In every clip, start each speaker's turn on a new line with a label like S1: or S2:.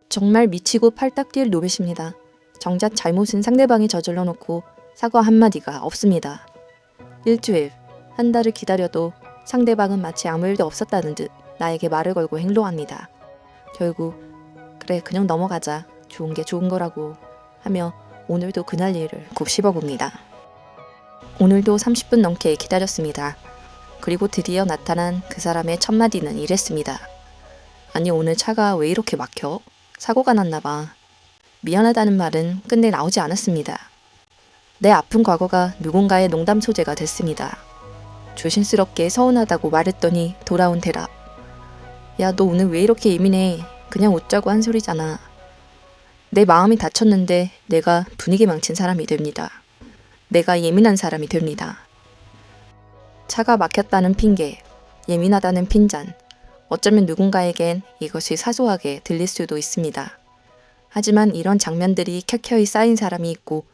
S1: 정말 미치고 팔딱 뛸 노릇입니다. 정작 잘못은 상대방이 저질러 놓고 사과 한마디가 없습니다. 일주일, 한 달을 기다려도 상대방은 마치 아무 일도 없었다는 듯 나에게 말을 걸고 행동합니다. 결국 그래 그냥 넘어가자, 좋은 게 좋은 거라고 하며 오늘도 그날 일을 곱씹어봅니다. 오늘도 30분 넘게 기다렸습니다. 그리고 드디어 나타난 그 사람의 첫 마디는 이랬습니다. 아니 오늘 차가 왜 이렇게 막혀? 사고가 났나봐. 미안하다는 말은 끝내 나오지 않았습니다. 내 아픈 과거가 누군가의 농담 소재가 됐습니다. 조심스럽게 서운하다고 말했더니 돌아온 대답. 야, 너 오늘 왜 이렇게 예민해? 그냥 웃자고 한 소리잖아. 내 마음이 다쳤는데 내가 분위기 망친 사람이 됩니다. 내가 예민한 사람이 됩니다. 차가 막혔다는 핑계, 예민하다는 핀잔, 어쩌면 누군가에겐 이것이 사소하게 들릴 수도 있습니다. 하지만 이런 장면들이 켜켜이 쌓인 사람이 있고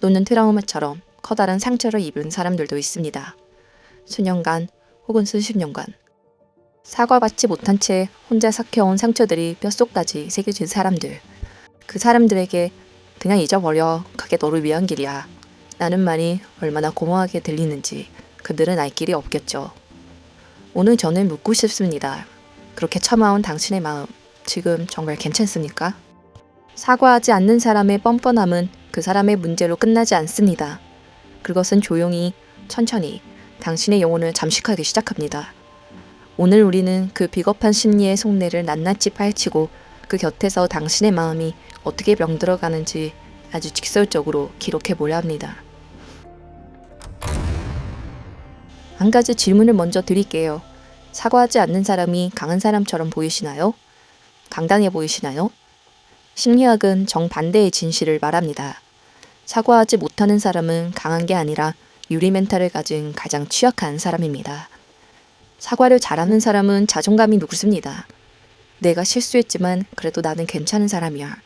S1: 또는 트라우마처럼 커다란 상처를 입은 사람들도 있습니다. 수년간 혹은 수십 년간 사과받지 못한 채 혼자 삭혀온 상처들이 뼛속까지 새겨진 사람들. 그 사람들에게 그냥 잊어버려, 그게 너를 위한 길이야 라는 말이 얼마나 고마하게 들리는지 그들은 알 길이 없겠죠. 오늘 저는 묻고 싶습니다. 그렇게 참아온 당신의 마음, 지금 정말 괜찮습니까? 사과하지 않는 사람의 뻔뻔함은 그 사람의 문제로 끝나지 않습니다. 그것은 조용히, 천천히 당신의 영혼을 잠식하기 시작합니다. 오늘 우리는 그 비겁한 심리의 속내를 낱낱이 파헤치고 그 곁에서 당신의 마음이 어떻게 병들어가는지 아주 직설적으로 기록해보려 합니다. 한 가지 질문을 먼저 드릴게요. 사과하지 않는 사람이 강한 사람처럼 보이시나요? 강단해 보이시나요? 심리학은 정반대의 진실을 말합니다. 사과하지 못하는 사람은 강한 게 아니라 유리 멘탈을 가진 가장 취약한 사람입니다. 사과를 잘하는 사람은 자존감이 높습니다. 내가 실수했지만 그래도 나는 괜찮은 사람이야.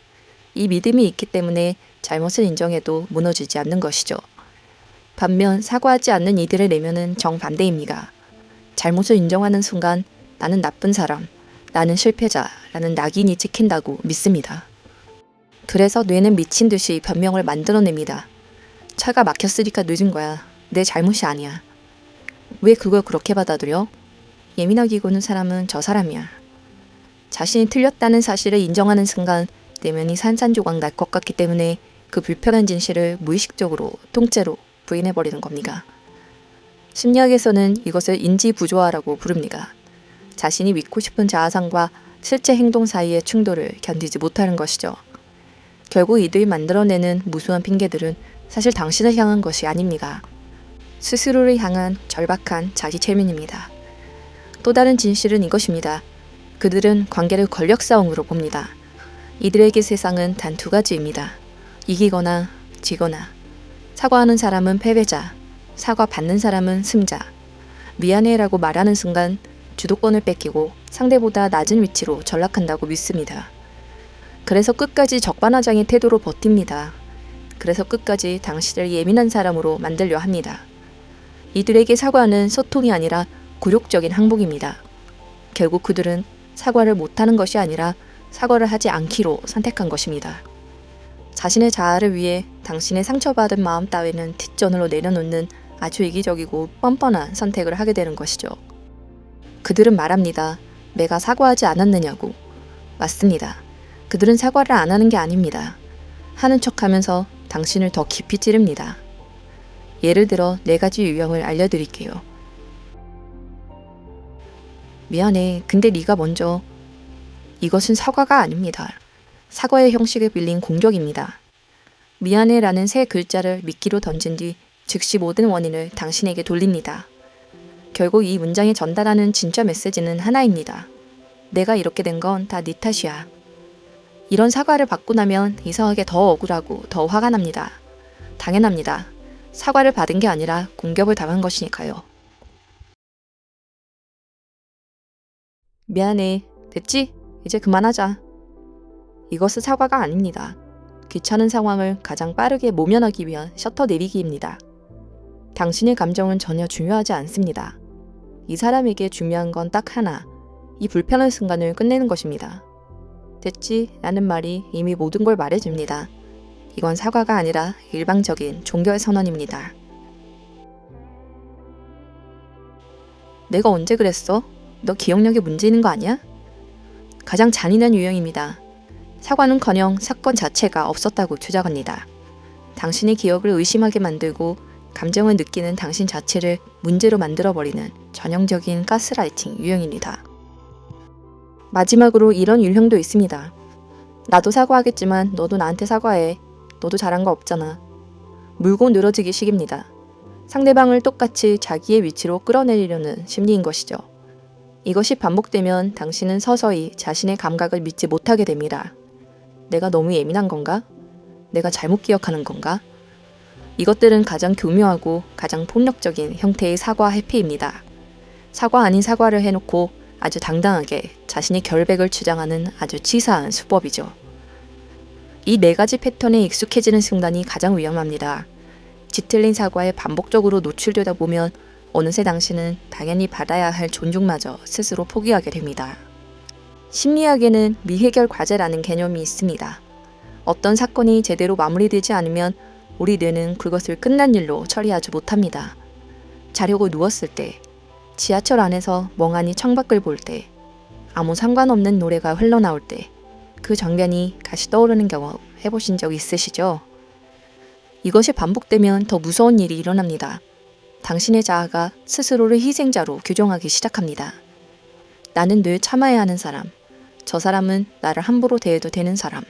S1: 이 믿음이 있기 때문에 잘못을 인정해도 무너지지 않는 것이죠. 반면 사과하지 않는 이들의 내면은 정반대입니다. 잘못을 인정하는 순간 나는 나쁜 사람, 나는 실패자라는 낙인이 찍힌다고 믿습니다. 그래서 뇌는 미친 듯이 변명을 만들어냅니다. 차가 막혔으니까 늦은 거야. 내 잘못이 아니야. 왜 그걸 그렇게 받아들여? 예민하게 구는 사람은 저 사람이야. 자신이 틀렸다는 사실을 인정하는 순간 내면이 산산조각 날 것 같기 때문에 그 불편한 진실을 무의식적으로 통째로 부인해버리는 겁니다. 심리학에서는 이것을 인지부조화라고 부릅니다. 자신이 믿고 싶은 자아상과 실제 행동 사이의 충돌을 견디지 못하는 것이죠. 결국 이들이 만들어내는 무수한 핑계들은 사실 당신을 향한 것이 아닙니다. 스스로를 향한 절박한 자기 체면입니다. 또 다른 진실은 이것입니다. 그들은 관계를 권력 싸움으로 봅니다. 이들에게 세상은 단 두 가지입니다. 이기거나 지거나. 사과하는 사람은 패배자, 사과 받는 사람은 승자. 미안해라고 말하는 순간 주도권을 뺏기고 상대보다 낮은 위치로 전락한다고 믿습니다. 그래서 끝까지 적반하장의 태도로 버팁니다. 그래서 끝까지 당신을 예민한 사람으로 만들려 합니다. 이들에게 사과는 소통이 아니라 굴욕적인 항복입니다. 결국 그들은 사과를 못하는 것이 아니라 사과를 하지 않기로 선택한 것입니다. 자신의 자아를 위해 당신의 상처받은 마음 따위는 뒷전으로 내려놓는 아주 이기적이고 뻔뻔한 선택을 하게 되는 것이죠. 그들은 말합니다. 내가 사과하지 않았느냐고. 맞습니다. 그들은 사과를 안 하는 게 아닙니다. 하는 척하면서 당신을 더 깊이 찌릅니다. 예를 들어 4가지 유형을 알려드릴게요. 미안해. 근데 네가 먼저. 이것은 사과가 아닙니다. 사과의 형식을 빌린 공격입니다. 미안해라는 3글자를 미끼로 던진 뒤 즉시 모든 원인을 당신에게 돌립니다. 결국 이 문장에 전달하는 진짜 메시지는 하나입니다. 내가 이렇게 된 건 다 네 탓이야. 이런 사과를 받고 나면 이상하게 더 억울하고 더 화가 납니다. 당연합니다. 사과를 받은 게 아니라 공격을 당한 것이니까요. 미안해. 됐지? 이제 그만하자. 이것은 사과가 아닙니다. 귀찮은 상황을 가장 빠르게 모면하기 위한 셔터 내리기입니다. 당신의 감정은 전혀 중요하지 않습니다. 이 사람에게 중요한 건 딱 하나, 이 불편한 순간을 끝내는 것입니다. 됐지? 라는 말이 이미 모든 걸 말해줍니다. 이건 사과가 아니라 일방적인 종결 선언입니다. 내가 언제 그랬어? 너 기억력에 문제 있는 거 아니야? 가장 잔인한 유형입니다. 사과는커녕 사건 자체가 없었다고 주장합니다. 당신의 기억을 의심하게 만들고 감정을 느끼는 당신 자체를 문제로 만들어버리는 전형적인 가스라이팅 유형입니다. 마지막으로 이런 유형도 있습니다. 나도 사과하겠지만 너도 나한테 사과해. 너도 잘한 거 없잖아. 물고 늘어지기 식입니다. 상대방을 똑같이 자기의 위치로 끌어내리려는 심리인 것이죠. 이것이 반복되면 당신은 서서히 자신의 감각을 믿지 못하게 됩니다. 내가 너무 예민한 건가? 내가 잘못 기억하는 건가? 이것들은 가장 교묘하고 가장 폭력적인 형태의 사과 회피입니다. 사과 아닌 사과를 해놓고 아주 당당하게 자신의 결백을 주장하는 아주 치사한 수법이죠. 이 4가지 패턴에 익숙해지는 순간이 가장 위험합니다. 뒤틀린 사과에 반복적으로 노출되다 보면 어느새 당신은 당연히 받아야 할 존중마저 스스로 포기하게 됩니다. 심리학에는 미해결 과제라는 개념이 있습니다. 어떤 사건이 제대로 마무리되지 않으면 우리 뇌는 그것을 끝난 일로 처리하지 못합니다. 자려고 누웠을 때, 지하철 안에서 멍하니 창밖을 볼 때, 아무 상관없는 노래가 흘러나올 때, 그 장면이 다시 떠오르는 경험 해보신 적 있으시죠? 이것이 반복되면 더 무서운 일이 일어납니다. 당신의 자아가 스스로를 희생자로 규정하기 시작합니다. 나는 늘 참아야 하는 사람, 저 사람은 나를 함부로 대해도 되는 사람.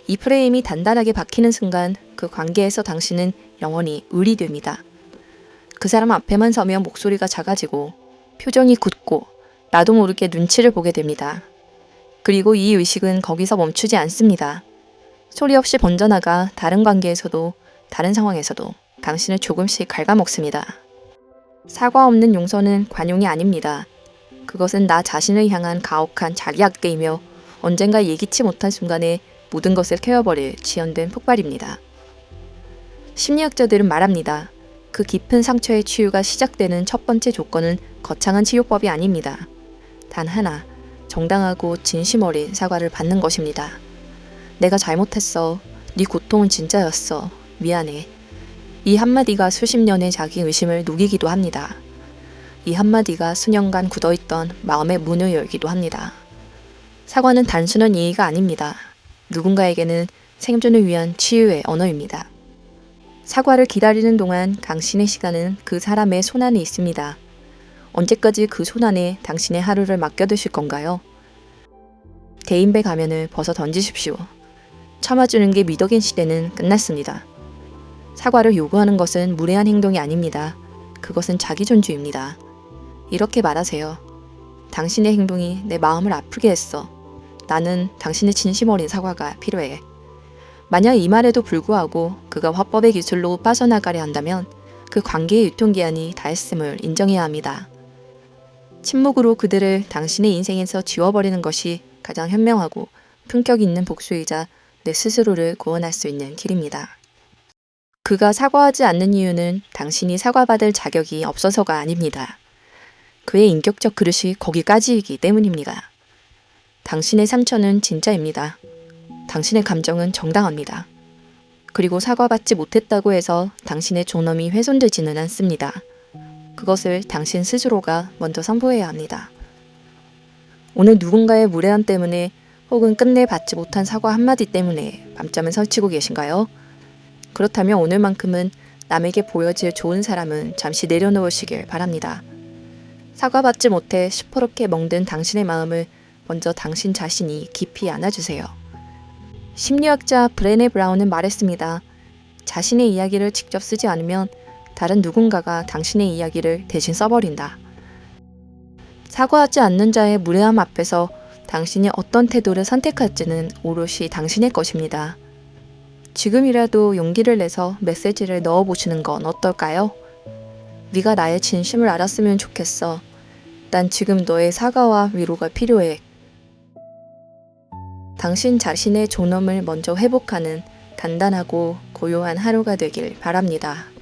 S1: 이 프레임이 단단하게 박히는 순간 그 관계에서 당신은 영원히 을이 됩니다. 그 사람 앞에만 서면 목소리가 작아지고 표정이 굳고 나도 모르게 눈치를 보게 됩니다. 그리고 이 의식은 거기서 멈추지 않습니다. 소리 없이 번져나가 다른 관계에서도 다른 상황에서도 당신을 조금씩 갉아먹습니다. 사과 없는 용서는 관용이 아닙니다. 그것은 나 자신을 향한 가혹한 자기학대이며 언젠가 예기치 못한 순간에 모든 것을 캐어버릴 지연된 폭발입니다. 심리학자들은 말합니다. 그 깊은 상처의 치유가 시작되는 첫 번째 조건은 거창한 치료법이 아닙니다. 단 하나, 정당하고 진심 어린 사과를 받는 것입니다. 내가 잘못했어. 네 고통은 진짜였어. 미안해. 이 한마디가 수십 년의 자기 의심을 녹이기도 합니다. 이 한마디가 수년간 굳어있던 마음의 문을 열기도 합니다. 사과는 단순한 예의가 아닙니다. 누군가에게는 생존을 위한 치유의 언어입니다. 사과를 기다리는 동안 당신의 시간은 그 사람의 손안에 있습니다. 언제까지 그 손안에 당신의 하루를 맡겨두실 건가요? 대인배 가면을 벗어 던지십시오. 참아주는 게 미덕인 시대는 끝났습니다. 사과를 요구하는 것은 무례한 행동이 아닙니다. 그것은 자기존중입니다. 이렇게 말하세요. 당신의 행동이 내 마음을 아프게 했어. 나는 당신의 진심 어린 사과가 필요해. 만약 이 말에도 불구하고 그가 화법의 기술로 빠져나가려 한다면 그 관계의 유통기한이 다했음을 인정해야 합니다. 침묵으로 그들을 당신의 인생에서 지워버리는 것이 가장 현명하고 품격 있는 복수이자 내 스스로를 구원할 수 있는 길입니다. 그가 사과하지 않는 이유는 당신이 사과받을 자격이 없어서가 아닙니다. 그의 인격적 그릇이 거기까지이기 때문입니다. 당신의 상처는 진짜입니다. 당신의 감정은 정당합니다. 그리고 사과받지 못했다고 해서 당신의 존엄이 훼손되지는 않습니다. 그것을 당신 스스로가 먼저 선포해야 합니다. 오늘 누군가의 무례함 때문에 혹은 끝내 받지 못한 사과 한마디 때문에 밤잠을 설치고 계신가요? 그렇다면 오늘만큼은 남에게 보여질 좋은 사람은 잠시 내려놓으시길 바랍니다. 사과받지 못해 시퍼렇게 멍든 당신의 마음을 먼저 당신 자신이 깊이 안아주세요. 심리학자 브레네 브라운은 말했습니다. 자신의 이야기를 직접 쓰지 않으면 다른 누군가가 당신의 이야기를 대신 써버린다. 사과하지 않는 자의 무례함 앞에서 당신이 어떤 태도를 선택할지는 오롯이 당신의 것입니다. 지금이라도 용기를 내서 메시지를 넣어보시는 건 어떨까요? 네가 나의 진심을 알았으면 좋겠어. 난 지금 너의 사과와 위로가 필요해. 당신 자신의 존엄을 먼저 회복하는 단단하고 고요한 하루가 되길 바랍니다.